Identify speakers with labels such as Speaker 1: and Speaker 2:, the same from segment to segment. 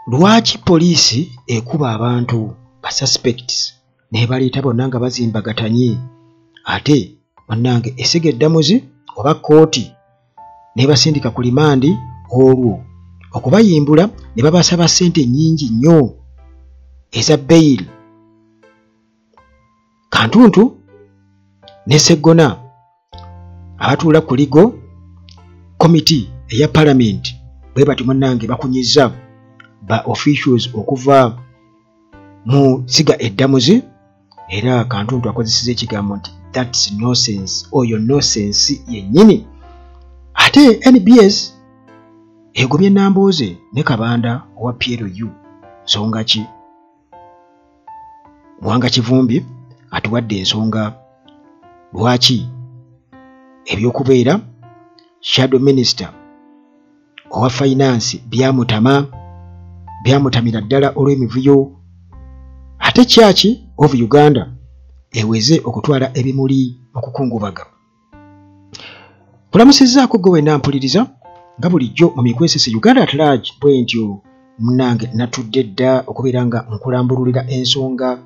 Speaker 1: lwaki poliisi ekuba abantu ba suspects nebaleeta bonna nga bazimbagatanye ate bannange esiga eddamuzi oba kooti nebasindika ku limandi olwo okubayimbula ne babasaba ssente nnyingi nnyo eza beyiri. Kantuntu ne Sseggona abatuula ku ligo komiti eya palamenti bwe bati munnange bakunyizza ba officials okuva mu siga eddamuzi era Kantuntu akozeseza ekigambo nti that's nonsense oyo nonsense yennyini. Ate NBS egobye Nambooze ne Kabanda owa PLU nsonga ki? Mwanga Kivumbi atuwadde ensonga lwaki ebyokubeera shadow minister owa finance byamutamira ddala olw'emivuyo. Ate Church of Uganda eweze okutwala ebimuli okukungubaga. Kulamusizzaako gwe wenna mpuliriza nga bulijjo mu mikwesese Uganda at large bwe ntyo munnange natudde dda okubeera nga nkulambululira ensonga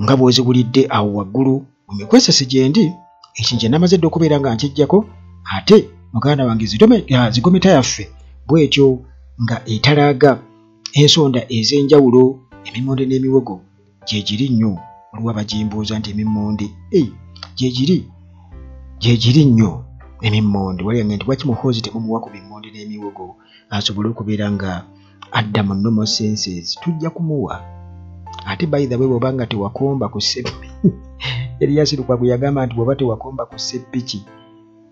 Speaker 1: nga bw'ozibulidde awo waggulu mu mikwesese gye ndi. Ekinje namaze dda okubeera nga nkijjako ate muganda wange zigometa yaffe bw'etyo nga etalaaga ensonda ez'enjawulo emimmonde n'emiwogo gye giri nnyo. Waliwo abagimbuuza nti emimmonde gye giri nnyo emimmonde. Waliyange nti lwaki muhoozi temumuwa ku bimmonde n'emiwogo asobole okubeera nga adda mu normal senses? Tujja kumuwa. Ate by the way bw'oba nga tewakomba ku seppiki Erias Lukwago yagamba nti bw'oba tewakomba ku seppiki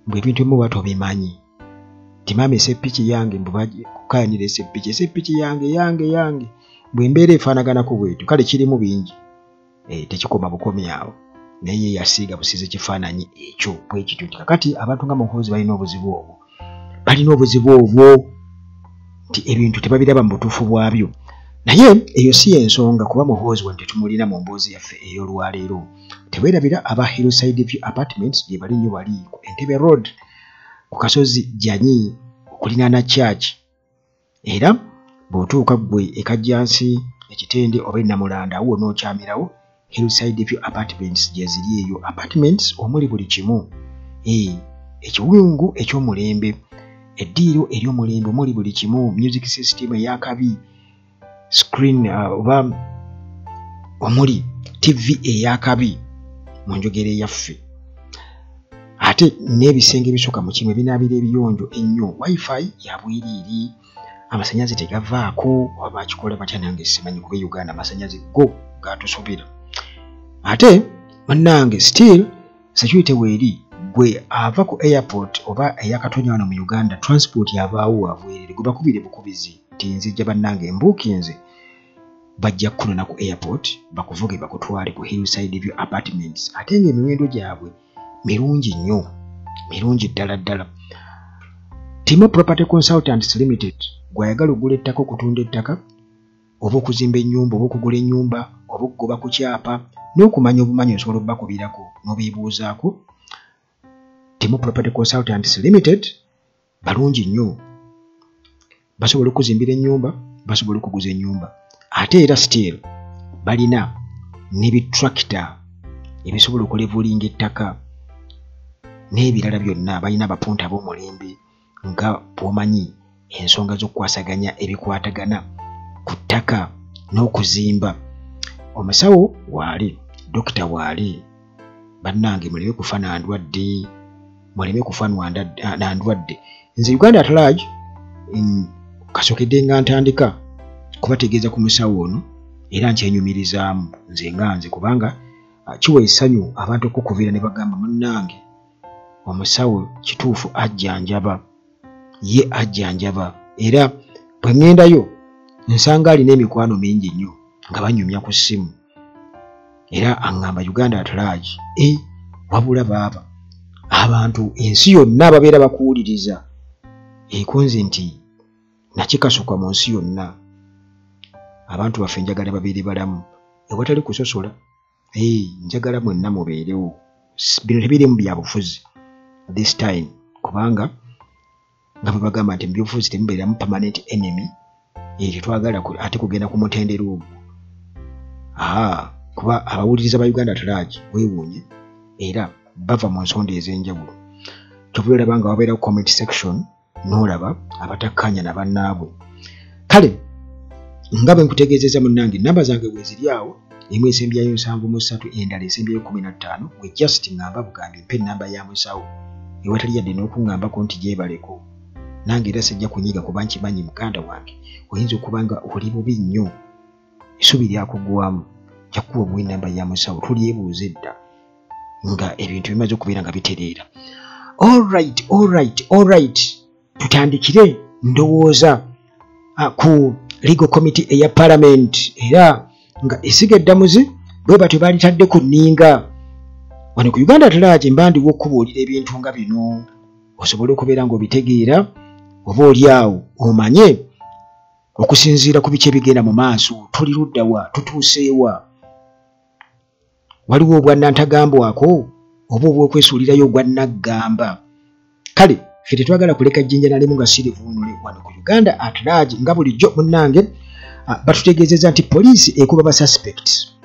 Speaker 1: mbwe ebintu ebimu tobimanyi. Timama eseppiki yange mbukayanira eseppiki yange bwe mbeera efaanaganako bwetyo kale kirimu bingi tekikoma bukomyawo naye yasiiga busize kifaananyi ekyo bwekityo. Kakati abantu nga Muhoozi balina obuzibu obwo nti ebintu tebabiraba mu butuufu bwabyo. Naye eyo si ensonga kuba Muhoozi wadde tumulina mu mboozi yaffe ey'olwaleero. Teweerabira aba Hillside View Apartments gye bali nnyo bali ku Entebbe Road ku Kasozi Janyi okulinaana Church. Era bw'otuuka ggwe ekajjansi ekitende oba Ennamulanda awo n'okyamirawo Hillside View Apartments gye ziri eyo. Apartments omuli buli kimu. Ekiwungu eky'omulembe, eddiiro ery'omulembe omuli buli kimu, music system ey'akabi, screen oba omuli TV ey'akabi mu njogera eyaffe. Ate n'ebisenge ebisukka mu kimu ebinaabira ebiyonjo ennyo, wifi ya bwiriiri, amasannyalaze tegavaako oba bakikola batya nange simanyi kuba Uganda amasannyalaze go gatusobera. Ate bannange still security weeri gwe ava ku airport oba eyakatonya wano mu Uganda transport yavaawo wabwerere gwe bakubire bukubizi nti nzijja bannange embuukinze bajja kunona ku airport bakuvuge bakutwale ku Hillside View Apartments. Ate ng'emiwendo gyabwe mirungi nnyo, mirungi ddala. Timo Property Consultants Limited gwayagala ogula ettaka okutunda ettaka oba okuzimba ennyumba oba okugula ennyumba oba okugoba ku kyapa n'okumanya obumanyi osobola obbakubirako n'obeebuuzaako. Timo Property Consultants Limited balungi nnyo, basobola okuzimbira ennyumba, basobola okuguza ennyumba. Ate era still balina n'ebitrakita ebisobola okulevulinga ettaka n'ebirala byonna. Balina abapunta b'omulembe nga bw'omanyi ensonga z'okukwasaganya ebikwatagana ku ttaka n'okuzimba. Omusawo waali, dokita waali. Bannange muleme kufa na ndwadde, muleme kufa na ndwadde. Nze Uganda at large kasookedde nga ntandika kubategeeza ku musawo ono era nkyenyumirizaamu nze kubanga kiwa essanyu abantu okukubira ne bagamba munnange omusawo kituufu ajjanjaba, ye ajjanjaba. Era bwe ŋŋendayo nsanga alina emikwano mingi nnyo nga banyumya ku ssimu era aŋŋamba Uganda at large wabula baaba abantu ensi yonna ababeera bakuwuliriza ekunze nti nakikasukwa mu nsi yonna abantu baffe njagala babeere balamu ewatali kusosola. Njagala mwenna mubeerewo. Bino tebirimu bya bufuzi this time kubanga nga bwe bagamba nti mu byobufuzi temubeeramu permanent enemy. tetwagala ate kugenda ku mutendera ogwo. Kuba abawuliriza ba Uganda Talagi weewuunye era bava mu nsonda ez'enjawulo. Kyova olaba nga wabeera ku comment section n'olaba abatakkanya na bannaabwe. Kale nga bwe nkutegeezezza munnange, namba zange weeziri awo, emu esembyayo 7 endala esembyayo 15. We just ngamba bugambi mpe ennamba ya musawo ewatali yadde n'okuŋŋambako nti gyebaleko. Nange era sijja kunyiga kuba nkimanyi muganda wange oyinza okuba nga oli bubi nnyo essubi lyakugwamu. Jakuwa omuwa ennamba ya musawo tulyebuuze edda nga ebintu bimaze okubeera nga bitereera. Alright. Tutandikire ndowooza ku Legal Committee eya Parliament era nga esiga eddamuzi bwe batyo balitadde ku nninga. Wano ku Uganda Talagi mba ndiwo okubuulira ebintu nga bino osobole okubeera ng'obitegeera oba oli awo omanye okusinziira ku biki ebigenda mu maaso. Tuli ludda wa, tutuuseewa? Waliwo obwannantagambwako oba obw'okwesuulirayo ogwannaggamba. Kale ffe tetwagala kuleka jjinja nalimu nga sirivunule wano ku Uganda Talagi nga bulijjo munnange. Batutegeezezza nti poliisi ekuba ba suspects.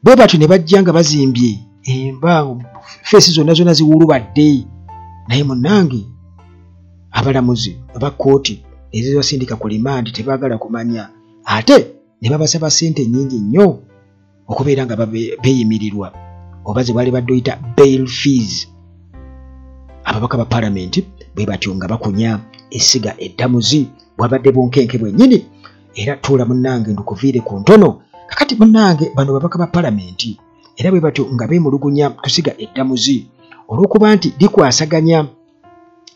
Speaker 1: Bwe batyo ne bajja nga bazimbye emba feesi zonna ziwulubadde. Naye munnange abalamuzi aba kkooti ezibasindika ku limandi tebaagala kumanya, ate ne babasaba ssente nnyingi nnyo okubeera nga beeyimirirwa oba ze baali baddoyita bail fees. Ababaka ba Parliament bwe batyo nga bakunya essiga eddamuzi bwabadde bunkenke bwennyini. Era tuula munnange ndukuviire ku ntono. Kakati munnange bano babaka ba Parliament era bwe batyo nga beemulugunya tusiga eddamuzi olw'okuba nti likwasaganya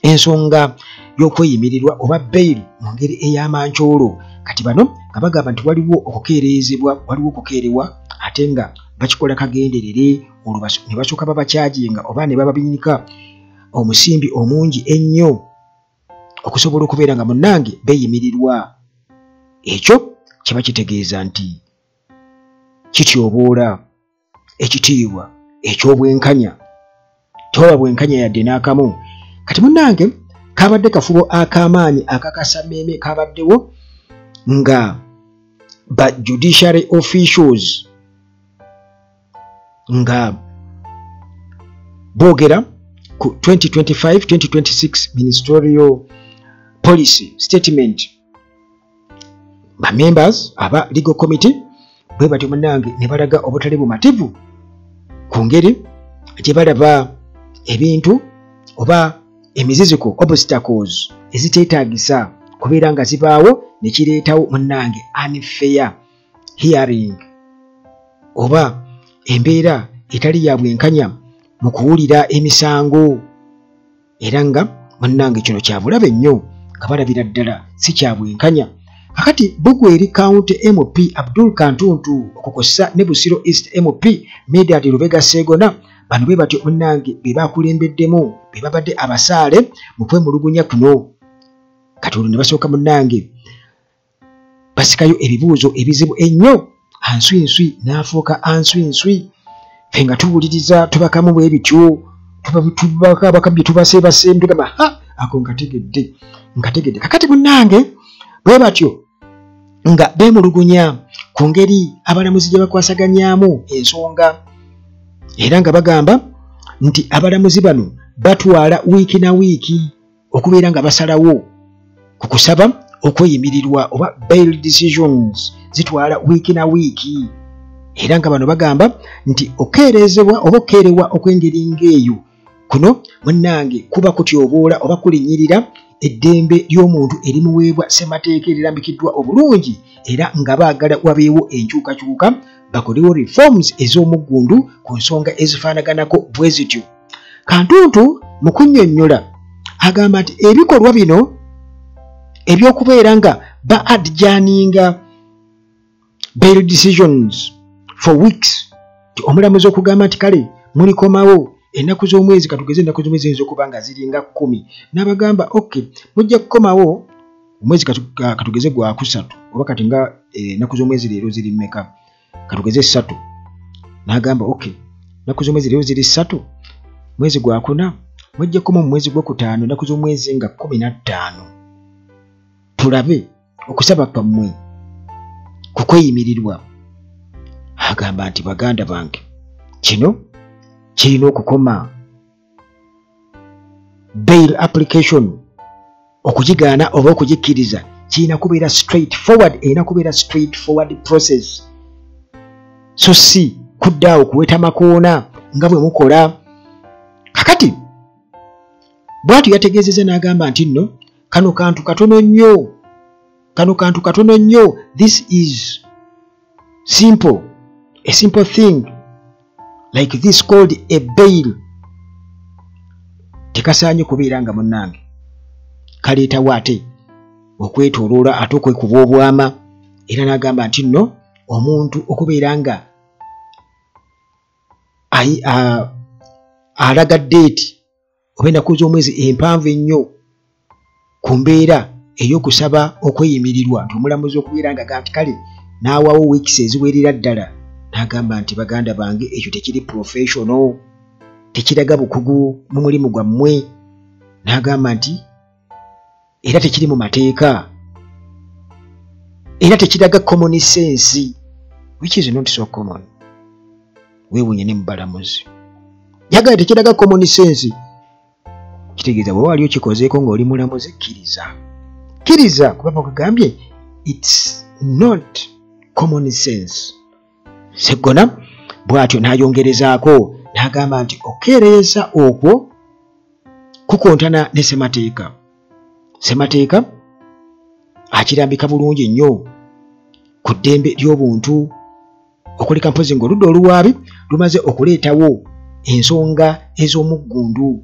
Speaker 1: ensonga y'okweyimirirwa oba bail mu ngeri ey'amancoolo. Kati bano nga bagamba nti waliwo okukeerewa ate nga bakikola kagenderere olwo ne basooka babakyaginga oba ne bababinyika omusimbi omungi ennyo okusobola okubeera nga munnange beeyimirirwa. Ekyo kiba kitegeeza nti kityoboola ekitiibwa eky'obwenkanya. Toba bwenkanya yadde n'akamu. Kati munnange kabadde kafubo ak'amaanyi akakasameeme kabaddewo nga ba judiciary officials nga boogera ku 2025-2026 ministerial policy statement. Ba members aba Legal Committee bwe batyo munnange ne balaga obutali bumativu ku ngeri gye balaba ebintu oba emiziziko obstacles eziteetaagisa kubeera nga zibaawo ne kireetawo munnange unfair hearing oba embeera etali ya bwenkanya mu kuwulira emisango. Era nga munnange kino kyabulabe nnyo nga balabira ddala si kya bwenkanya. Kakati Bugweri County MP Abdul Kantuntu okukosa ne Busiro East MP Medad Lubega Segona bano bwe batyo munnange be bakulembeddemu be babadde abasaale mu kwemulugunya kuno. Kati olwo ne basooka munnange basikayo ebibuuzo ebizibu ennyo. Answinswi n'afuuka answinswi. Ffe nga tuwuliriza tubakamu bwe bityo tubaka bakabye tubaseebase tugamba ako nkategedde. Kakati munnange bwe batyo nga beemulugunya ku ngeri abalamuzi gye bakwasaganyaamu ensonga. Era nga bagamba nti abalamuzi bano batwala wiiki na wiiki okubeera nga basalawo ku kusaba okweyimirirwa oba bail decisions zitwala wiiki na wiiki. Era nga bano bagamba nti okeerezebwa oba okeerewa okw'engeri ng'eyo kuno munnange kuba kutyoboola oba kulinnyirira eddembe ly'omuntu erimuweebwa ssemateeka erirambikiddwa obulungi. Era nga baagala wabeewo enkyukakyuka bakolewo reforms ez'omuggundu ku nsonga ezifaanaganako bwe zityo. Kantuntu mu kunnyonnyola agamba nti ebikolwa bino eby'okubeera nga ba-adjourninga bail decisions for weeks ti omulamuzi okugamba nti kale mulikomawo ennaku z'omwezi katugeze ennaku z'omwezi eyinza okuba nga ziringa 10 n'abagamba okay mujja kukomawo omwezi katugeze gwa 3 oba kati nga ennaku z'omwezi leero ziri mmeka katugeze 3 n'agamba okay ennaku z'omwezi leero ziri 3 mwezi gwa 4 mujja kukoma mu mwezi gwa 5 ennaku z'omwezi nga 15 tulabe okusaba kwammwe kukweyimirirwa. Agamba nti baganda bange kino kirina okukoma. Bail application okugigaana oba okugikkiriza kirina kubeera straight forward, erina kubeera straight forward process, so si kuddaawo kuweta makoona nga bwe mukola. Kakati bw'atyo yategeezezza n'agamba nti nno kano kantu katono nnyo, this is simple, a simple thing like this called a bail. Tekasaanye kubeera nga munnange kaleetawo ate okwetooloola ate okwekuba obwama. Era n'agamba nti nno omuntu okubeera nga alaga ddeeti oba ennaku z'omwezi empanvu ennyo ku mbeera ey'okusaba okweyimirirwa, nti omulamuzi okubeera nga gati kale n'awawo wiikisi eziwerera ddala. N'agamba nti baganda bange ekyo tekiri professional, tekiraga bukugu mu mulimu gwammwe. N'agamba nti era tekiri mu mateeka, era tekiraga common sense, which is not so common. Weewunye ne mubalamuzi yagala tekiraga common sense. Kitegeeza bwe wali okikozeeko ng'oli mulamuzi kkiriza kuba bakugambye it's not common sense. Sseggona bw'atyo n'ayongerezaako n'agamba nti okukeereeza okwo kukontana ne ssemateeka. Ssemateeka akirambika bulungi nnyo ku ddembe ly'obuntu, okuleka mpozi ng'oludda oluwaabi lumaze okuleetawo ensonga ez'omuggundu,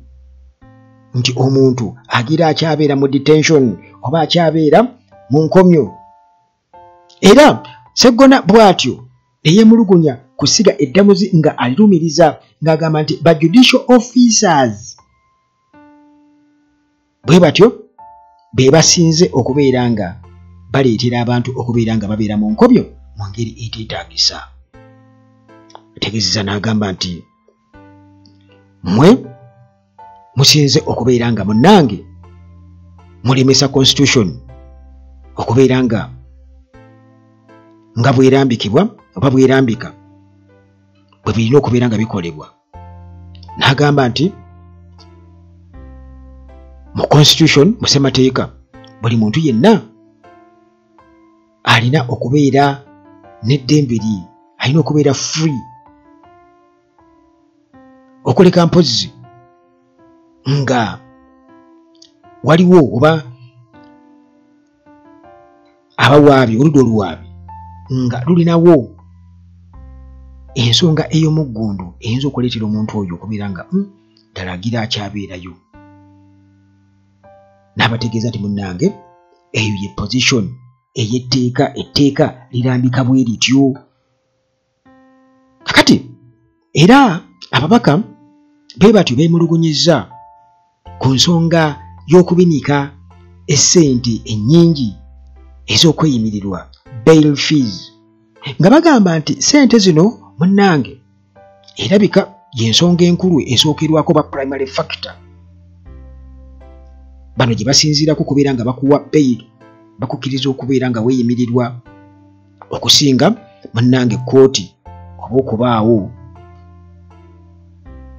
Speaker 1: nti omuntu agira akyabeera mu detention oba akyabeera mu nkomyo. Era Sseggona bw'atyo eyemulugunya kusiga eddamuzi nga alirumiriza ng'agamba nti ba judicial officers bwe batyo be basinze okubeera nga baleetera abantu okubeera nga babeera mu nkomyo mu ngeri eteetaagisa. Ategeezezza n'agamba nti mmwe musinze okubeera nga munnange mulemesa constitution okubeera nga bwerambikibwa oba bwerambika bwe birina okubeera nga bikolebwa. N'agamba nti mu constitution, mu ssemateeka, buli muntu yenna alina okubeera n'eddembe lye, alina okubeera free okuleka mpozi nga waliwo oba abawaabi oludda oluwaabi nga lulinawo ensonga ey'omuggundu eyinza okuleetera omuntu oyo okubeera nga ddala agira akyabeerayo. N'abategeeza nti munnange eyo ye position ey'etteeka, etteeka lirambika bwe lityo. Kakati era ababaka bwe batyo beemulugunyizza ku nsonga y'okubinika essente ennyingi ez'okweyimirirwa, bail fees, nga bagamba nti ssente zino munnange erabika y'ensonga enkulu esookerwako ba primary factor. Bano gye basinziirako kubeera nga bakuwa bail, bakukkiriza okubeera nga weeyimirirwa okusinga munnange kooti oba okubaawo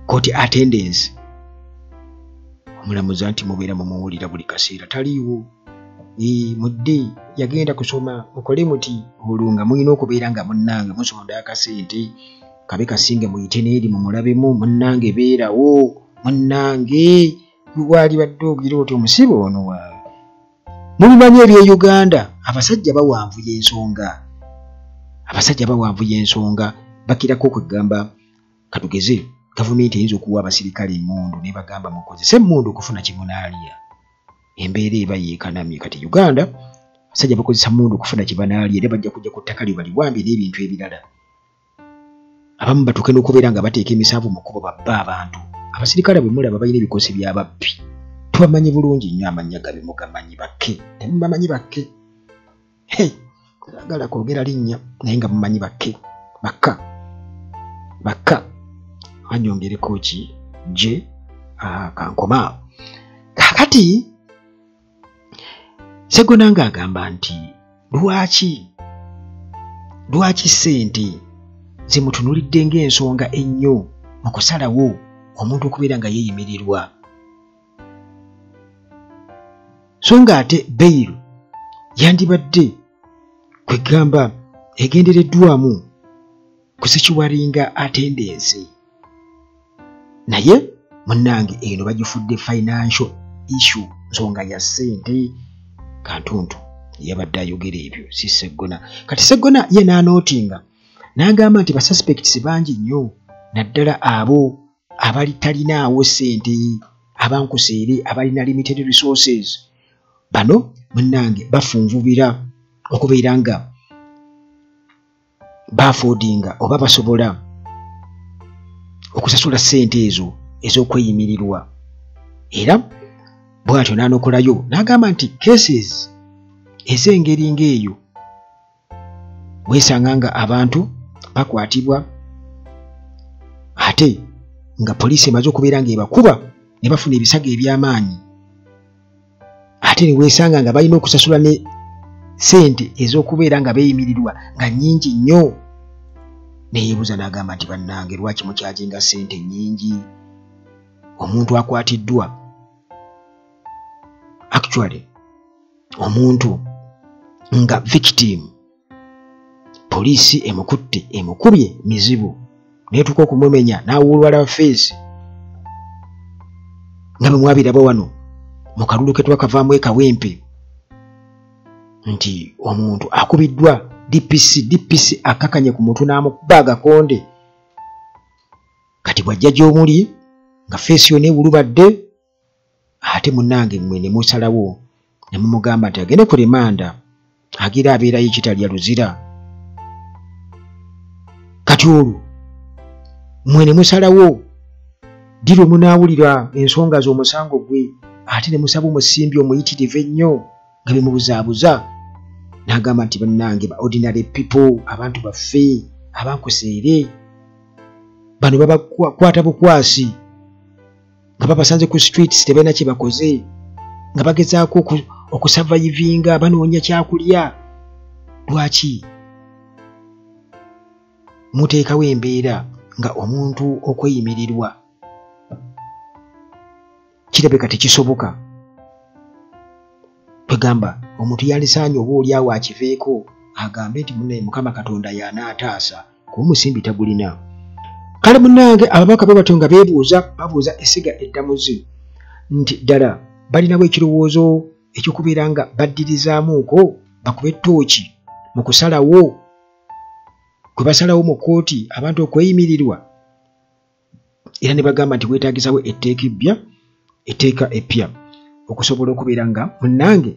Speaker 1: kooti attendance. Omulamuzi nti mubeera mumuwulira buli kaseera taliiwo. Mudde yagenda kusoma mukole muti olwo nga mulina okubeera nga munnange musonda akasente kabe kasinge muyite n'eri mumulabemu munnange beerawo munnange wali badde ogira oti omusibe ono waawe. Mubimanyi eby'e Uganda abasajja bawanvu y'ensonga, abasajja bawanvu y'ensonga bakirako okugamba katugeze gavumenti eyinza okuwa abasirikale emmundu ne bagamba mukozese emmundu okufuna kimunaalya. Embeera eba yeekanamye. Kati Uganda abasajja bakozesa mmundu okufuna kibanaalya era bajja kujja ku ttaka lye baliwambye n'ebintu ebirala. Abamu batuuke n'okubeera nga bateeka emisaavu mu kkubo babba abantu. Abasirikale bwe mulaba balina ebikosi by'ababbi tubamanyi bulungi nnyo, amannya gabe mugamanyi bakke, temubamanyi bakke. Agala kwogera linnya naye nga mumanyi bakke, bakka anyongereko ki je kankoma. Kakati Sseggona ng'agamba nti lwaki ssente zimutunulidde ng'ensonga ennyo mu kusalawo omuntu okubeera nga yeeyimirirwa, so nga ate bail yandibadde kwegamba egendereddwamu kusekiwalinga attendance, naye munnange eno bagifudde financial issue, nsonga ya ssente. Kantuntu yabadde ayogera ebyo si Sseggona. Kati Sseggona ye n'anootinga n'agamba nti basuspects bangi nnyo, naddala abo abali talinaawo ssente, abankuseere, abalina limited resources. Bano munnange bafunvubira okubeera nga bafoodinga oba basobola okusasula ssente ezo ez'okweyimirirwa. Era bw'atyo n'anokolayo n'agamba nti cases ez'engeri ng'eyo weesanga nga abantu bakwatibwa ate nga poliisi emaze okubeera ng'ebakuba ne bafuna ebisago eby'amaanyi, ate ne weesanga nga balina okusasula ne ssente ez'okubeera nga beeyimirirwa nga nnyingi nnyo. Neyeebuuza n'agamba nti bannange lwaki mukyajinga ssente nnyingi? Omuntu akwatiddwa, actually omuntu nga victim, poliisi emukutte emukubye mizibu neetuuka okumumenya n'awuulwala feesi nga bwe mwabiraba wano mu kalulu ke twakavaamu ekawempe nti omuntu akubiddwa DPC akakanye ku mutwe n'amukuba agakonde. Kati bw'ajja gy'omuli nga feesi yonna ewulubadde, ate munnange mmwe ne musalawo ne mumugamba nti agende ku rimanda agira abeerayo ekitalya luzira. Kati olwo mmwe ne musalawo ddi lwe munaawulira ensonga z'omusango gwe, ate ne musaba omusimbi omuyitirivu ennyo nga bemubuzaabuza. N'agamba nti bannange ba ordinary people, abantu baffe abankuseere, bano babakwata bukwasi nga babasanze ku streets tebalina kye bakoze, nga bagezaako okusavayivinga banoonya kyakulya. Lwaki muteekawo embeera nga omuntu okweyimirirwa kirabika tekisoboka? Twegamba omuntu yalisaanye oba oli awo akiveeko agambe nti munne Mukama Katonda y'anaataasa, kuba omusimbi tagulina. Kale munnange ababaka bwe batyo nga babuuza essiga eddamuzi nti ddala balinawo ekirowoozo eky'okubeera nga baddirizaamuuko bakube ettooki mu kusalawo kwe basalawo mu kkooti abantu okweyimirirwa. Era ne bagamba nti weetaagisawo etteeka eppya okusobola okubeera nga munnange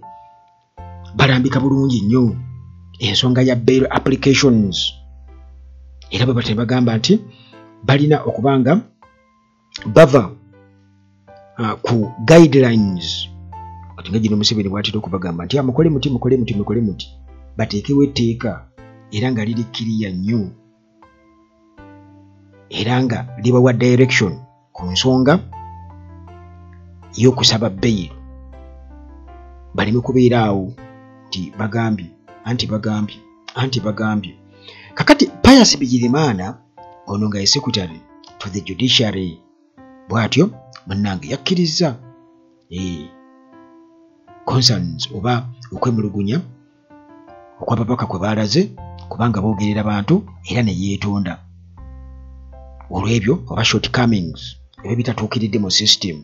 Speaker 1: balambika bulungi nnyo ensonga ya bail applications. Era bwe batyo ne bagamba nti balina okuba nga bava ku guidelines. Kati nga gino Museveni bw'atera okubagamba nti mukole muti, bateekewo etteeka era nga liri kiriya nnyo era nga libawa direction ku nsonga y'okusaba bail. Baleme kubeera awo nti bagambye. Kakati Pius Bigirimana ono nga ye secretary to the judiciary bw'atyo munnange yakkiriza concerns oba okwemulugunya okw'ababaka kwe baalaze kubanga boogerera bantu era ne yeetonda olw'ebyo oba shortcomings ebyo bitatuukiridde mu system.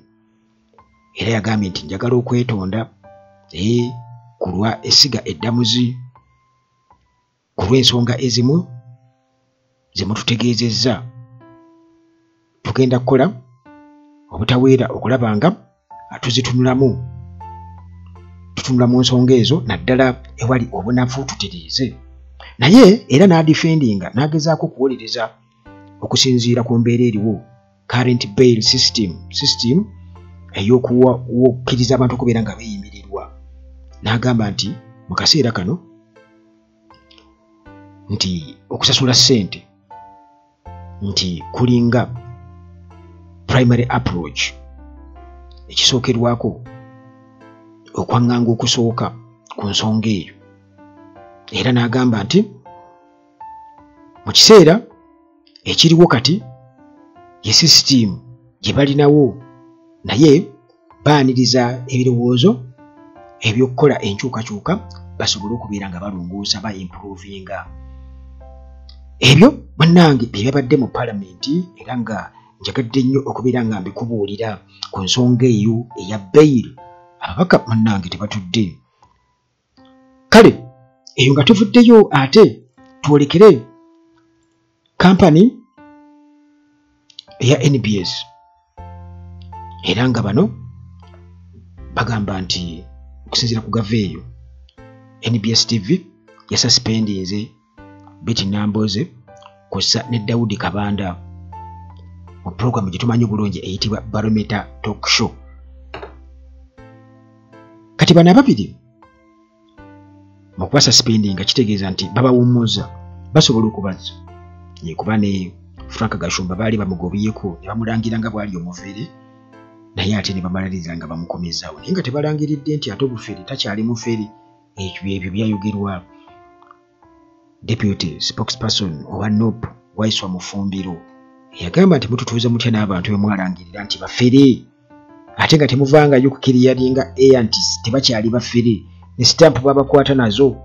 Speaker 1: Era yagambye nti njagala okwetonda ku lwa essiga eddamuzi, ku lw'ensonga ezimu ze mututegeezezza. Tugenda kukola obutaweera okulaba nga tutunula mu nsonga ezo naddala ewali obunafu tutereeze. Naye era n'adifendinga n'agezaako okuwolereza okusinziira ku mbeera eriwo current bail system ey'okukkiriza abantu okubeera nga beeyimirirwa. N'agamba nti mu kaseera kano nti okusasula ssente nti kulinga primary approach, ekisookerwako okwaŋŋanga okusooka ku nsonga eyo era n'agamba nti mu kiseera ekiriwo kati ye sisitimu gye balinawo naye baaniriza ebirowoozo eby'okukola enkyukakyuka basobole okubeera nga balongoosa ba improvinga ebyo bannange bye byabadde mu palamenti era nga njagadde nnyo okubeera nga mbikubuulira ku nsonga eyo eya beyiro ababaka bannange tebatudde kale eyo nga tuvuddeyo ate twolekere kampani eya NBS era nga bano bagamba nti okusinziira ku gava eyo NBS TV yasuspendinze Betty Nambooze kw'ossa ne Daudi Kabanda mu pulogulaamu gye tumanyi obulungi eyitibwa Barometer Talk Show. Kati bano ababiri mu kuba suspendinga kitegeeza nti babawummuza basobola okubazza kuba ne Frank Gashumba baali bamugobyeko ne bamulangira nga bwali omufere naye ate ne bamaliriza nga bamukomezaawo naye nga tebalangiridde nti ate obufere takyali mufere. Ebyo byayogerwa Deputy Spokesperson owa NOP Waiswa Mufumbiro yagamba nti mututuuza mutya n'abantu be mwalangirira nti bafere ate nga temuvangayo kukiriyalinga nti tebakyali bafere ne sitampu babakwata nazo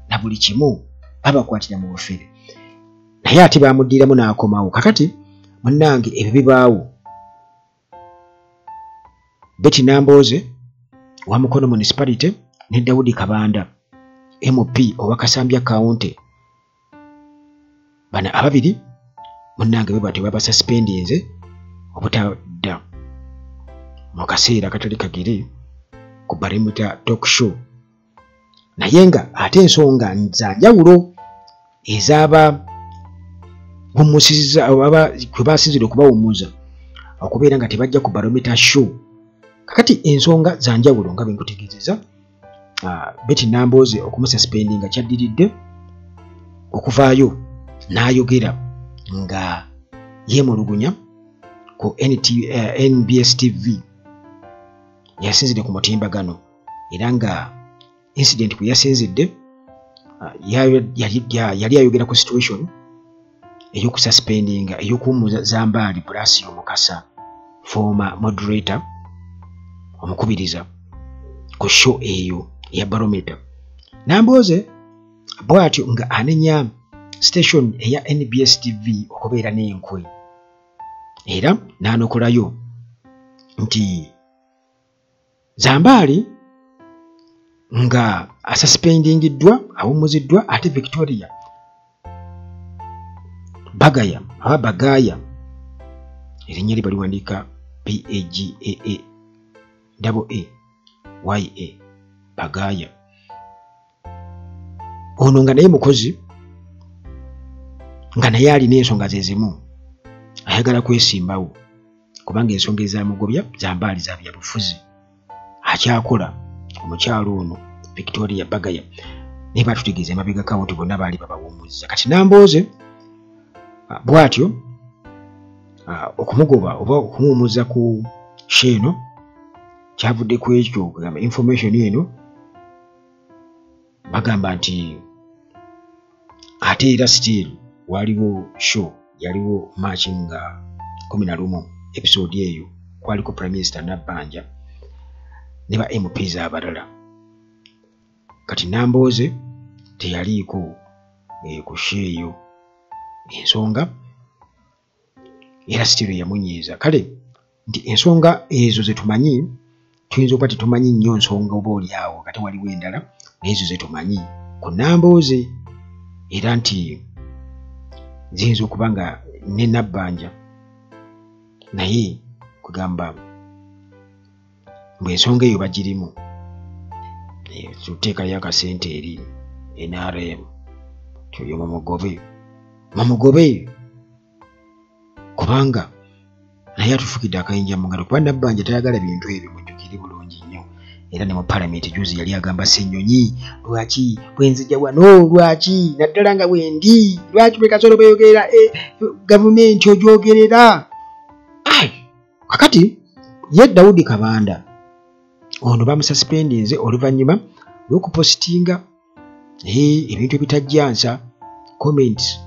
Speaker 1: na buli kimu babakwatira mu bufere naye ate bamuddiramu n'akomawo. Kakati munnange ebyo bibaawo Betty Nambooze wa Mukono Municipality ne Daudi Kabanda MP owa Kasambya County bana ababiri munnange bwe batyo babasuspendinze obutadda mu kaseera katali kagere ku Barometer Talk Show naye nga ate ensonga za njawulo ezaba bumusiza kwe basinzira okubawummuza okubeera nga tebajja ku Barometer Show. Kakati ensonga za njawulo nga bwe nkutegeezeza Betty Nambooze okumususpendinga kyaddiridde okuvaayo n'ayogera nga yeemulugunya ku NBS TV yasinzidde ku mutimbagano era nga incident kwe yasinzidde yali ayogera ku situation ey'okususpendinga ey'okuwummuza Zambaali Plasio Mukasa former moderator omukubiriza ku show eyo ya Barometer. Nambooze bw'atyo nga anenya station eya NBS TV okubeera n'enkwe era n'anokolayo nti Zambaali nga asuspendingiddwa awummuziddwa ate Victoria Bagaya aba Bagaya erinnya lye baliwandiika BAGAAAA Bagaya ono nga naye mukozi nga naye alina ensonga ze zimu ayagala kwesimbawo kubanga ensonga ezamugobya Zambaali za byabufuzi akyakola omukyalo ono Victoria Bagaya naye batutegeeza emabega kawo nti bonna baali babawummuza. Kati Nambooze bw'atyo okumugoba oba okumuwummuza ku sheeno kyavudde ku ekyo kugamba information eno bagamba nti ate era still waliwo show yaliwo March nga 11 episode eyo kwaliko Prime Minister Nabbanja ne ba MPs abalala. Kati Nambooze teyaliiko ku show eyo ensonga era still yamunyiiza. Kale nti ensonga ezo zetumanyi tuyinza okuba tetumanyi nnyo nsonga oba oliawo kati waliwo endala naezo zetumanyi ku Nambooze era nti ziyinza okuba nga ne Nabbanja naye kugamba mbwe ensonga eyo bagirimu tuteekayo akasente eri NRM kyoyo mamugobe kubanga naye atufukidde akayinja mu ngalo kuba Nabbanja tayagala bintu ebyo mujjukire bulungi nnyo era ne mu palamenti juzi yali agamba Ssenyonyi lwaki bwenzija wano lwaki naddala nga bwendi lwaki bwe Kasolo beyogerera gavumenti ogyogerera kakati ye Daudi Kabanda ono bamususpendinze oluvannyuma lw'okupositinga ebintu ebitajjansa comments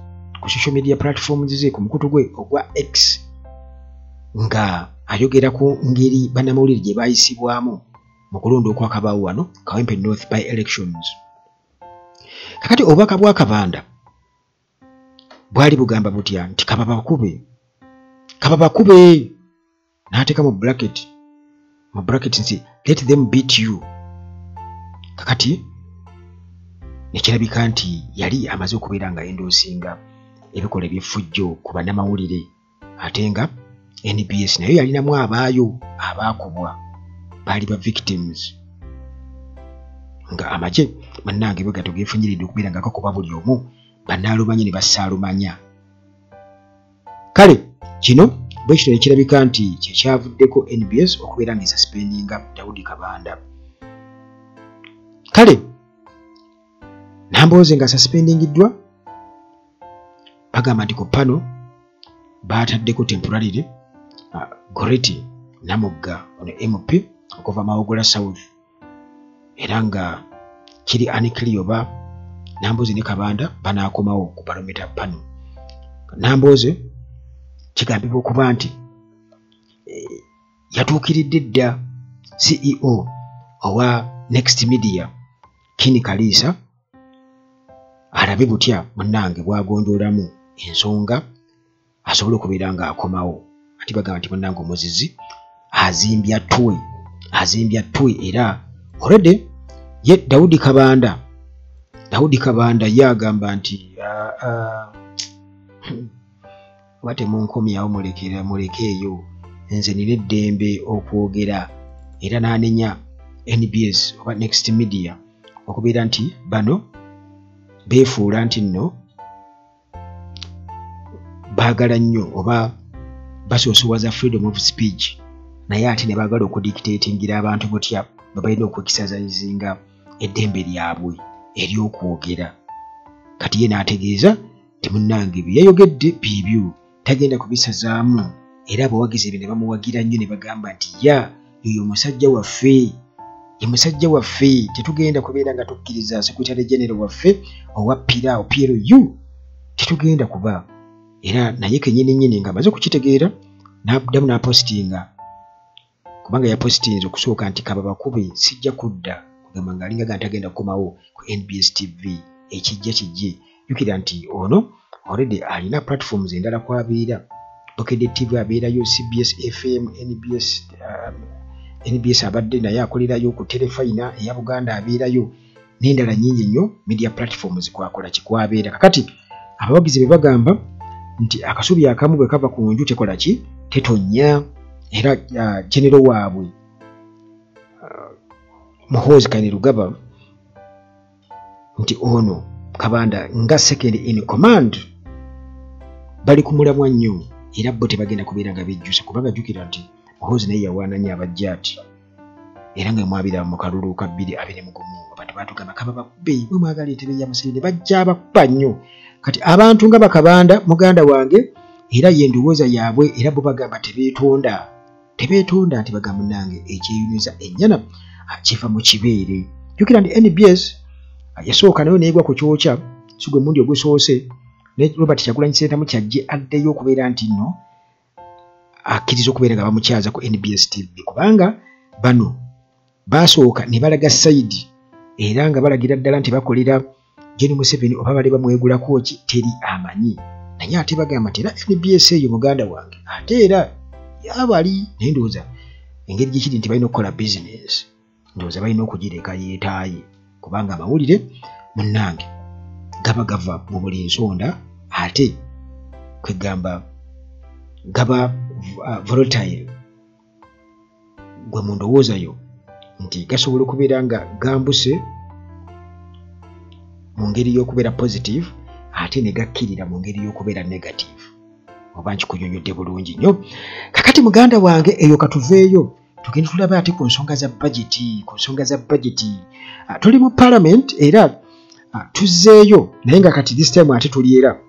Speaker 1: ku social media platforms ze ku mukutu gwe ogwa X nga ayogera ku ngeri bannamawulire gye bayisibwamu mu kulonda okwakabaawo wano Kawempe North by elections. Kakati obubaka bwa Kabanda bwali bugamba butya nti kababakube n'ateeka mu bracket nti let them beat you. Kakati nekirabika nti yali amaze okubeera nga endoosinga ebikola ebyeffujjo ku bannamawulire ate nga NBS nayo yalinamu abaayo abaakubwa baali ba victims nga amagye bannange bwe gato geefunyiridde okubeera nga gakuba buli omu bannaalumanya ne bassaalumanya. Kale kino bwe kino ekirabika nti kyekyavuddeko NBS okubeera nga esuspendinga Daudi Kabanda. Kale Nambooze nga suspendingiddwa bagamba nti ku pano baataddeko temporarily Goreti Namugga ono MP okuva Mawogola South era nga kiri anikili oba Nambooze ne Kabanda banaakomawo ku parliament pano. Nambooze kigambibwa okuba nti yatuukiridde dda CEO owa Next Media Kini Kalisa alabe butya munnange bwagonjoolamu ensonga asobole okubeera nga akomawo. Ati bagamba nti munnange omuzizi azimbya ttwe era already ye Daudi Kabanda yagamba nti bate munkomyawo mulekeeyo nze nina eddembe okwogera era n'anenya NBS oba Next Media okubeera nti bano beefuula nti nno baagala nnyo oba basoosowaza freedom of speech naye ate ne baagala okudictatingira abantu butya babalina okwekisazayizinga eddembe lyabwe ery'okwogera. Kati ye n'ategeeza ti munnange bye yayogedde biibyo tagenda kubisazaamu era abawagizi be ne bamuwagira nnyo ne bagamba nti yoyo musajja waffe tetugenda kubeera nga tukkiriza Secretary General waffe owa PRU tetugenda kuba. Era naye kennyini nga amaze kukitegeera n'addamu n'apostinga kubanga yapostinze okusooka nti kababakube sijja kudda kugamba nga alinga ntagenda kukomawo ku NBS TV kijje jukira nti ono already alina platforms endala kwabeera Bukedde TV abeerayo, CBS FM, NBS abadde naye akolerayo ku Telefina eya Buganda abeerayo n'endala nnyingi nnyo media platforms kwakola kikwabeera. Kakati abawagizi be bagamba nti akasubi akamu bwe kava ku nju tekola ki tetonya era general waabwe Muhoozi Kainerugaba nti ono Kabanda nga second in command bali kumulamwa nnyo era bo tebagenda kubeera nga bejjusa kubanga jjukira nti Muhoozi naye yawaananya abajjaati era nga mwabira mu kalulu ka 2021 abantu batugamba kababakube bwe mwagala entebe ya Museveni bajja bakuba nnyo. Kati abantu nga Bakabanda muganda wange era yendowooza yaabwe era bo bagamba tebeetonda nti bagamba nange ekyeyuniza ennyana kiva mu kibeere. Jjukira nti NBS yasooka nayo neegwa ku kyokya sigwe mundi ogusoose ne Robert Kyagulanyi Ssentamu kyajje addeyo okubeera nti nno akkiriza okubeera nga bamukyaza ku NBS TV kubanga bano basooka ne balaga sayidi era nga balagira ddala nti bakolera Gen Museveni oba bali bamwegulako ki teri amanyi naye ate bagamba nti era NBS eyo muganda wange ate era yabali naye ndowooza engeri gyekiri nti balina okukola business ndowooza balina okugireka yeetaaye kubanga amawulire munnange gaba gava mu buli nsonda ate kwegamba gaba volatile gwe mu ndowoozayo nti gasobola okubeera nga gambuse mu ngeri y'okubeera positive ate ne gakkirira mu ngeri y'okubeera negative oba nkikunyonyodde bulungi nnyo. Kakati muganda wange eyo katuveeyo tugende tulabe ate ku nsonga za budgeti tuli mu parliament era tuzzeeyo naye nga kati this time ate tuli era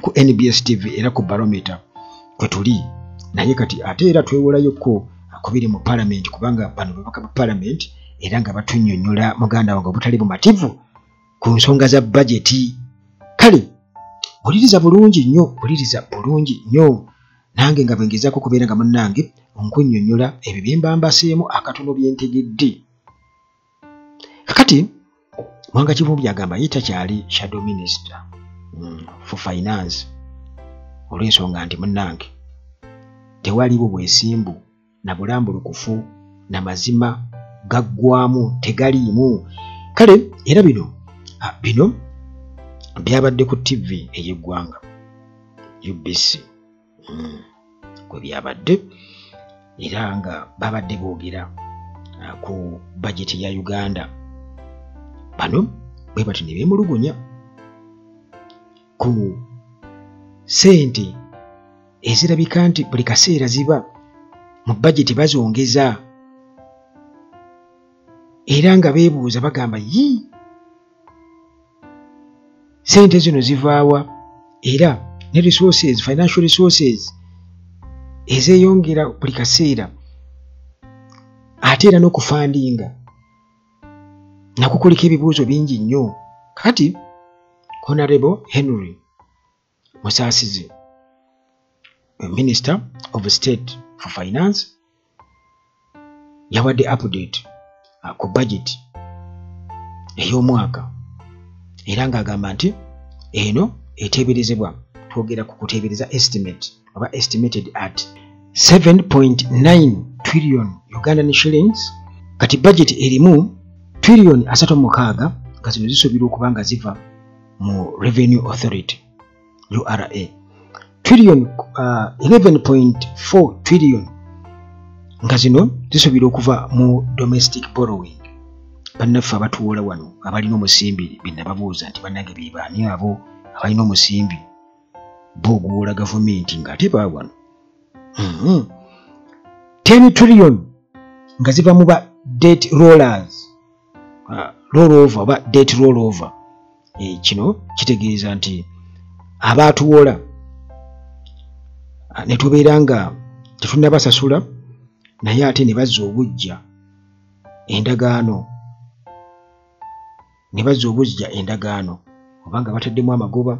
Speaker 1: ku NBS TV era ku barometer kwe tuli naye kati ate era twewolayoko kubiri mu parliament kubanga bano babaka ba parliament era nga batunnyonnyola muganda wange obutali bumativu ku nsonga za budgeti. Kale uliriza bulungi nnyo nange nga bwengezaako kubeera nga munnange onkunnyonnyola ebyo bye mba mbaseemu akatono bye ntegedde. Kakati Mwanga Kivumbi agamba ye takyali shadow minister for finance olw'ensonga nti munnange tewaliwo bwesimbu na bulambulukufu na mazima gaggwamu tegaliimu. Kale era bino byabadde ku TV ey'eggwanga UBC kwe byabadde era nga babadde boogera ku budget ya Uganda. Bano bwe bati ne beemulugunya ku sente ezirabika nti buli kaseera ziba mu budget bazongeza era nga beebuuza bagamba sente zino zivaawa era ne resources, financial resources ezeeyongera buli kaseera ate era n'okufandinga nako kuliko ebibuuzo bingi nnyo. Kati Honorable Henry Musaasizi, Minister of State for Finance, yawadde update ku budget ey'omwaka era ng'agamba nti eno eteeberezebwa, twogera ku kuteebereza estimate oba estimated at 7.9 trillion Ugandan shillings. Kati budget erimu trillion 36 nga zino zisuubirwa okuba nga ziva mu Revenue Authority URA, trillion 11.4 trillion nga zino zisuubirwa okuva mu domestic borrowing. Bannaffe abatuwola wano abalina omusimbi binnababuuza nti bannange be baani abo abalina omusimbi booguwola gavumenti ng'ate baawano 10 trillion nga ziva mu ba debt rollers rollover oba debt rollover. Kino kitegeeza nti abaatuwola ne tubeera nga tetunnabasasula naye ate ne bazza obujja endagaano obanga bataddemu amagoba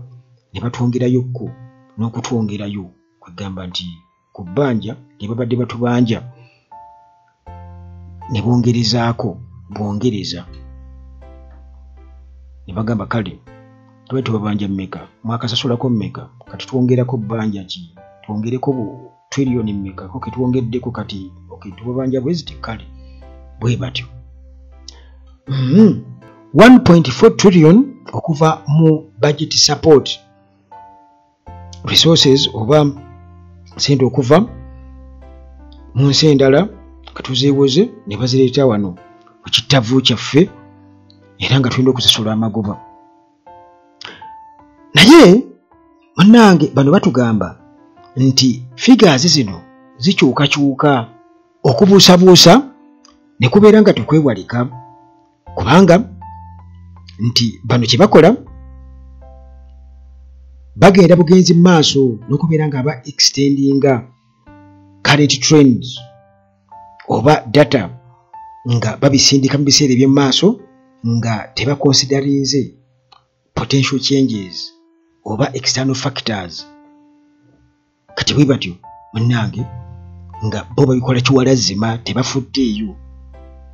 Speaker 1: ne batwongerayokko n'okutwongerayo kwegamba nti ku bbanja ne babadde batubanja ne bongerezaako bwongereza ne bagamba kale tuba tubabanja mmeka mwakasasulako mmeka kati twongerako bbanja ki twongereko trillion mmeka ko ketwongeddeko kati tubabanja bweziti kale bwe batyo 1.4 trillion okuva mu budget support resources oba sente okuva mu nsi endala katuzeewoze ne bazireeta wano ku kittavu kyaffe era nga tulina okusasula amagoba. Naye munnange bano batugamba nti figures zino zikyukakyuka okubuusabuusa ne kubeera nga tekwewalika kubanga nti bano kye bakola bagenda bugenzi mu maaso n'okubeera nga aba extendinga current trends oba data nga babisindika mu biseera eby'omu maaso nga tebakonsiderinze potential changes oba external factors. Kati bwe batyo munnange nga bo babikola kiwalazima tebafuddeeyo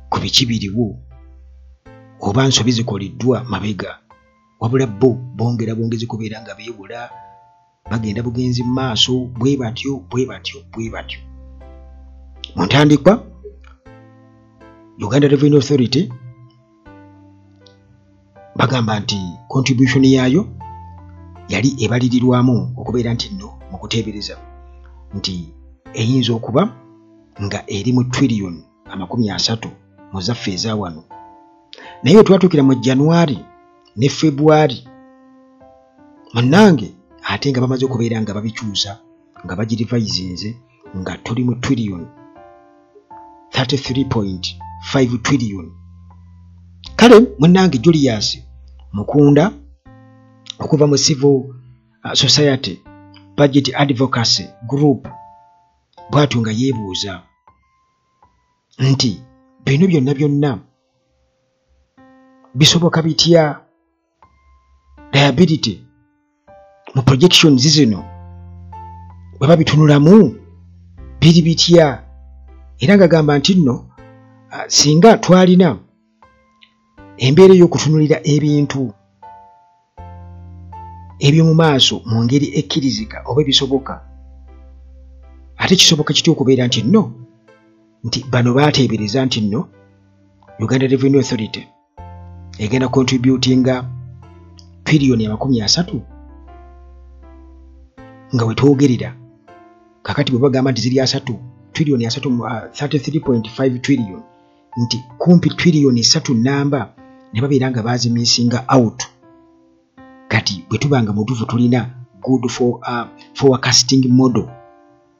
Speaker 1: ku biki biriwo oba nsobi zikoleddwa mabega wabula bo bongezi kubeera nga beewula bagenda bugenzi mu maaso bwe batyo. Mu ntandikwa Uganda Revenue Authority bagamba nti contribution yaayo yali ebalirirwamu okubeera nti nno mu kuteebereza nti eyinza okuba nga eri mu trillion 30 mu zaffe eza wano, naye twatuukira mu January ne February munnange ate nga bamaze okubeera nga babikyusa nga bagirivisinze nga tuli mu trillion 33.5 trillion. Kale munnange Julius Mukunda okuva mu Civil Society Budget Advocacy Group bw'atyo nga yeebuuza nti bino byonna bisoboka bitya liability mu projections zino baba bitunulamu biri bitya era ngagamba nti nno singa twalina embeera y'okutunulira ebintu eby'omu maaso mu ngeri ekkirizika oba ebisoboka ate kisoboka kitya okubeera nti nno nti bano baateebereza nti nno Uganda Revenue Authority egenda contributinga tiriyoni 30 nga wetwogerera kakati bwe bagamba nti ziri 3 tiriyoni 33.5 trillion nti kumpi tiriyoni 3 namba ne babeera nga bazimisinga out kati bwe tubanga mutuufu tulina good forecasting model.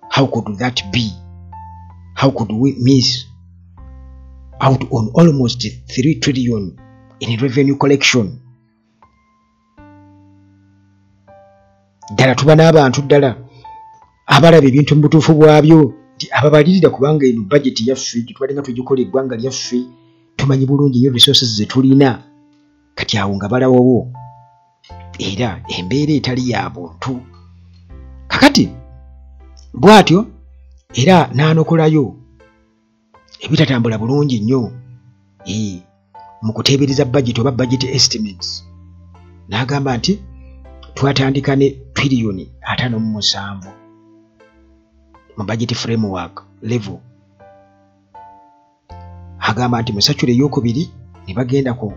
Speaker 1: How could that be? How could we miss out on almost 3 trillion in revenue collection? Ddala tuba n'abantu ddala abalaba ebintu mu butuufu bwabyo nti ababalirira kubanga eno budget yaffe gyetubalinga tugikola eggwanga lyaffe tumanyi bulungi nnyo resources zetulina kati awo nga balawowo era embeera etali ya buntu kakati bw'atyo era n'anokolayo ebitatambula bulungi nnyo mu kuteebereza budget oba budget estimates n'agamba nti twatandika ne tiriyoni 57 mu budget framework level agamba nti musachule ey'okubiri ne bagenda ku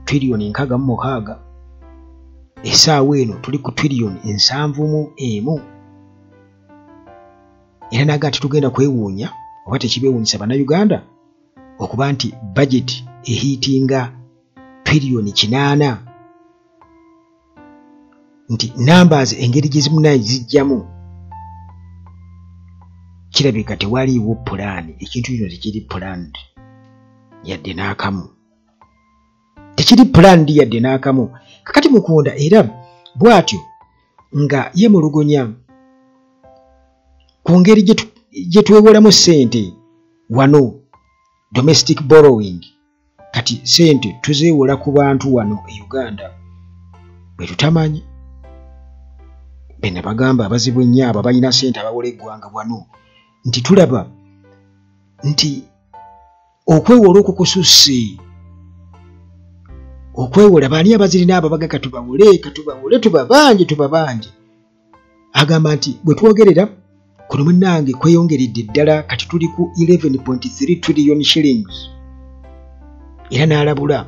Speaker 1: tiriyoni 66 essaawa eno tuli ku tiriyoni 71 era naga nti tugenda kwewuunya oba tekibeewuunyisa bannayuganda okuba nti budget ehiitinga tiriyoni 8 nti numbers engeri gye zimu naye zijjamu kirabika tewaliiwo pulaani ekintu kino tekiri planned yadde n'akamu tekiri planned yadde n'akamu kakati mukunda era bw'atyo nga yemulugunya ku ngeri gye twewolamu ssente wano domestic borrowing kati ssente tuzeewola ku bantu wano e Uganda bwe tutamanyi bena bagamba abazibu ennyo abo balina ssente abawola eggwanga wano nti tulaba nti okwewola okukususse okwewola baani abazirina abo baga katubawole tubabanje agamba nti bwe twogerera kuno munnange kweyongeredde ddala kati tuli ku 11.3 trillion shillings era n'alabula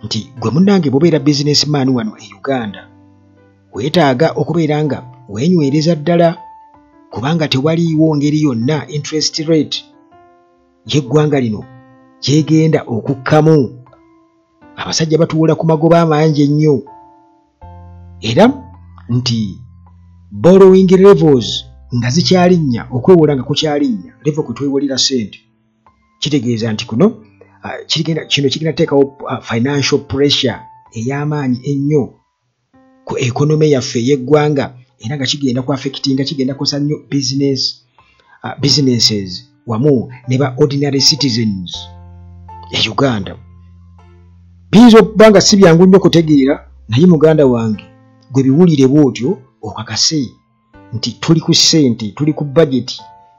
Speaker 1: nti gwe munnange bw'obeera businessman wano e Uganda weetaaga okubeera nga weenywereza ddala kubanga tewaliiwo ngeri yonna interest rate y'eggwanga lino kyegenda okukkamu abasajja batuwola ku magoba amangi ennyo era nti borrowing levels nga zikyalinnya okwewola nga kukyalinnya level kwe twewolera ssente kitegeeza nti kino kigenda teekawo financial pressure ey'amaanyi ennyo ku economy yaffe ey'eggwanga era nga kigenda ku affectinga kigenda kusa nnyo businesses wamu ne ba ordinary citizens ya Uganda. Biyinza okuba nga si byangu nnyo kutegeera naye muganda wange gwe biwulire bw'otyo okakase nti tuli ku ssente tuli ku budget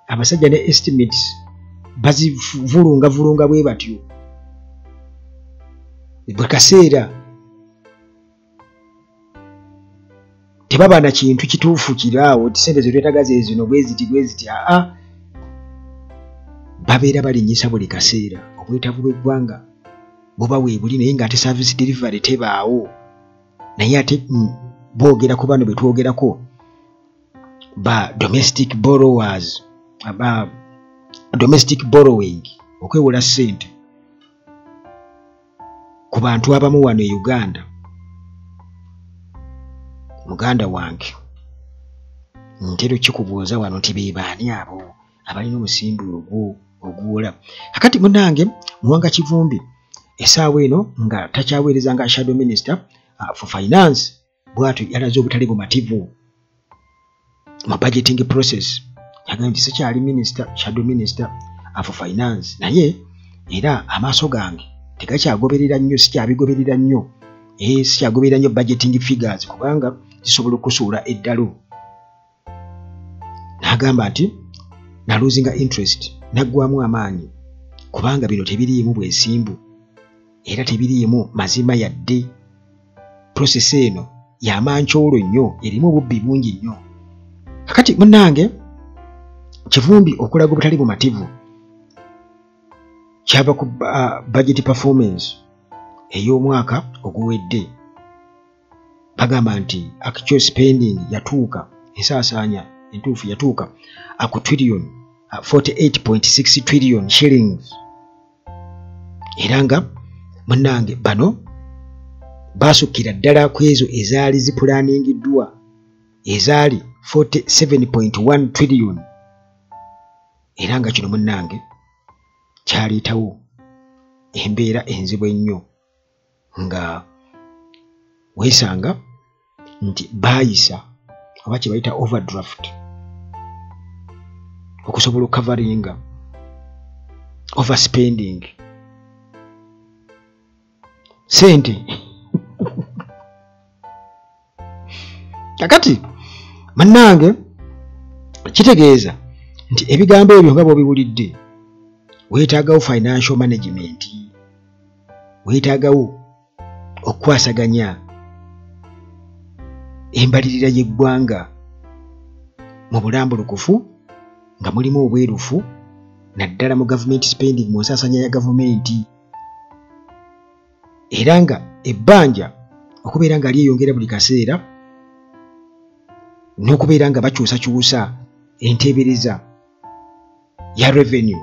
Speaker 1: abasajja ne estimates bazivulunga bwe batyo bwe kaseera tebaba na kintu kituufu kiraawo ti ssente zetwetaga zezino bwe ziti babeera balinnyisa buli kaseera obwetaavu bw'eggwanga buba weebuli naye ng'ate service delivery tebaawo naye ate boogera ku bano betwogerako ba domestic borrowers aba domestic borrowing okwewola ssente ku bantu abamu wano e Uganda. Muganda wange ntero kikubuuza wano nti be baani abo abalina omusimbi oguwola kakati munnange Muwanga Kivumbi essaawa eno nga takyaweereza nga shadow minister for finance bw'atyo yalaze obutali bumativu mu budgeting process yagambye nti sikyali minister shadow minister for finance naye era amaaso gange tegakyagoberera nnyo sikyabigoberera nnyo sikyagoberera nnyo budgeting figures kubanga zisobola okusuula eddalo. N'agamba nti naluzinga interest naggwamu amaanyi kubanga bino tebiriimu bwesimbu era tebiriimu mazima yadde. Process eno y'amancoolo nnyo erimu obubbi bungi nnyo. Kakati munnange Kivumbi okulaga obutali bumativu kyava ku budget performance ey'omwaka oguwedde. Bagamba nti actual spending yatuuka ensaasaanya entuufu yatuuka ku trillion 48.6 trillion shillings. Era nga munnange bano baasukkira ddala ku ezo ezaali zipulaningiddwa ezaali 47.1 trillion. Era nga kino munnange kyaleetawo embeera enzibu ennyo nga weesanga nti baayisa oba kye bayita overdraft okusobola okukavaringa overspending sente. Kakati mannange kitegeeza nti ebigambo ebyo nga bw'obiwulidde weetaagawo financial management, weetaagawo okukwasaganya embalirira y'eggwanga mu bulambulukufu nga mulimu obwerufu naddala mu government spending mu nsaasanya ya gavumenti. Era nga ebbanja okubeera nga lyeyongera buli kaseera n'okubeera nga bakyusakyusa enteebereza ya revenue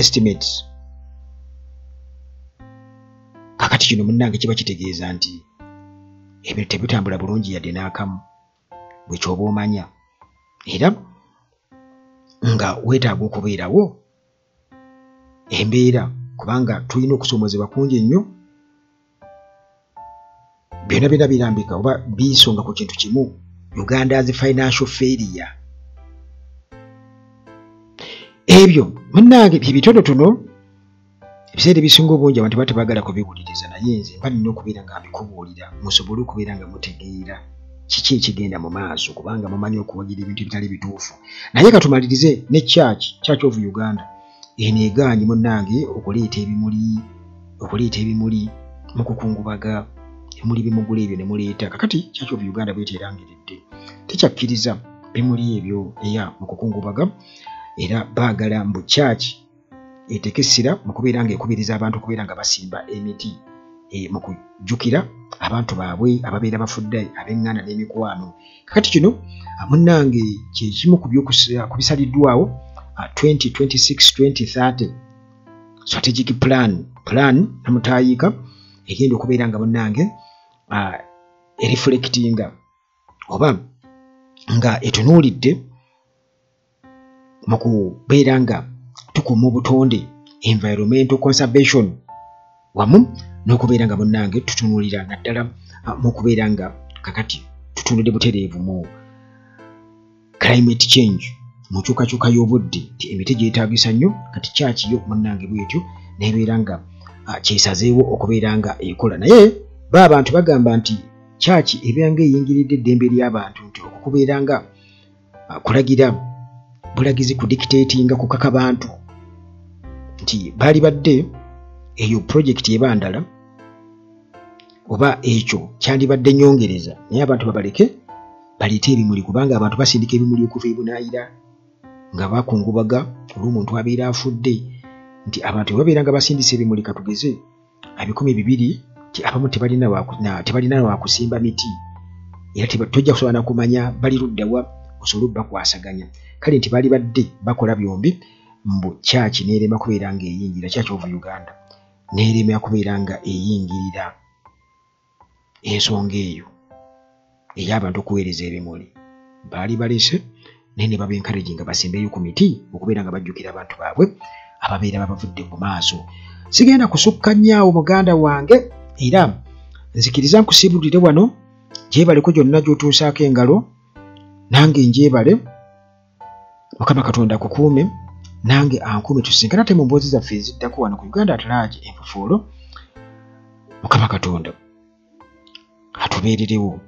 Speaker 1: estimates. Kakati kino munnange kiba kitegeeza nti ebintu tebitambula bulungi yadde n'akamu bwe kyoba omanya. Era nga weetaaga okubeerawo embeera kubanga tulina okusoomozebwa kungi ennyo. Byonna byonna birambika oba biisonga ku kintu kimu, Uganda's financial failure. Ebyo munnange bye bitonotono ebiseera ebisinga obungi abantu batebaagala kubiwuliriza, naye nze mba nina okubeera nga mbikubuulira musobole okubeera nga mutegeera kiki ekigenda mu maaso kubanga mumanyi okuwagira ebintu ebitali bituufu. Naye katumalirize ne Church of Uganda eno egaanye munnange okuleeta ebimuli mu kukungubaga ebimuli bimugula ebyo ne muleeta. Kakati Church of Uganda bweterangiridde tekyakkiriza bimuli ebyo eya mu kukungubaga, era baagala mbu church etekesera mu kubeera nga ekubiriza abantu okubeera nga basimba emiti mu kujjukira abantu baabwe ababeera bafudde ab'eŋŋanda n'emikwano. Kakati kino munnange kye kimu ku bisaliddwawo 2026-2030 strategic plan namutayiika egenda okubeera nga munnange ereflectinga oba nga etunuulidde mu kubeera nga tukuuma obutonde environmental conservation wamu n'okubeera nga munnange tutunuulira naddala mu kubeera nga kakati tutunudde butereevu mu climate change mu nkyukakyuka y'obudde nti emiti gyetaagisa nnyo. Kati church yo munnange bwetyo n'ebeera nga kyesazeewo okubeera nga ekola. Naye abantu bagamba nti church ebeera nga eyingiridde eddembe ly'abantu nti okubeera nga kulagira bulagizi ku dictatinga kukaka bantu nti baali badde eyo project ebandala oba ekyo kyandibadde nyongereza, naye abantu babaleke baleete ebimuli kubanga abantu basindika ebimuli okuva ebunaayira nga bakungubaga olw'omuntu abeera afudde. Nti abantu babeera nga basindisa ebimuli katugeze 200 nti abamu tebalina wakusimba miti era tojja kusobola nakumanya bali luddawa osobole bakwasaganya. Kale nti baali badde bakola byombi mbu church n'erema kubeera nga eyingira, Church of Uganda n'erema kubeera nga eyingirira ensonga eyo ey'abantu okuweereza ebimuli. Baali balese naye ne baba encourage nga basimbeyo ku miti okubeera nga bajjukira abantu baabwe ababeera babavudde mu maaso. Sigenda kusukka nnyo muganda wange era nzikiriza nkusiibulire wano, gyebaleko gyonna gy'otuusaako engalo nange ngyebale. Mukama Katonda kukuume nange ankuume, tusinkana ate mu mboozi zaffe eziddako wano ku Uganda at Large Enfufuulo Mukama Katonda atubeererewo.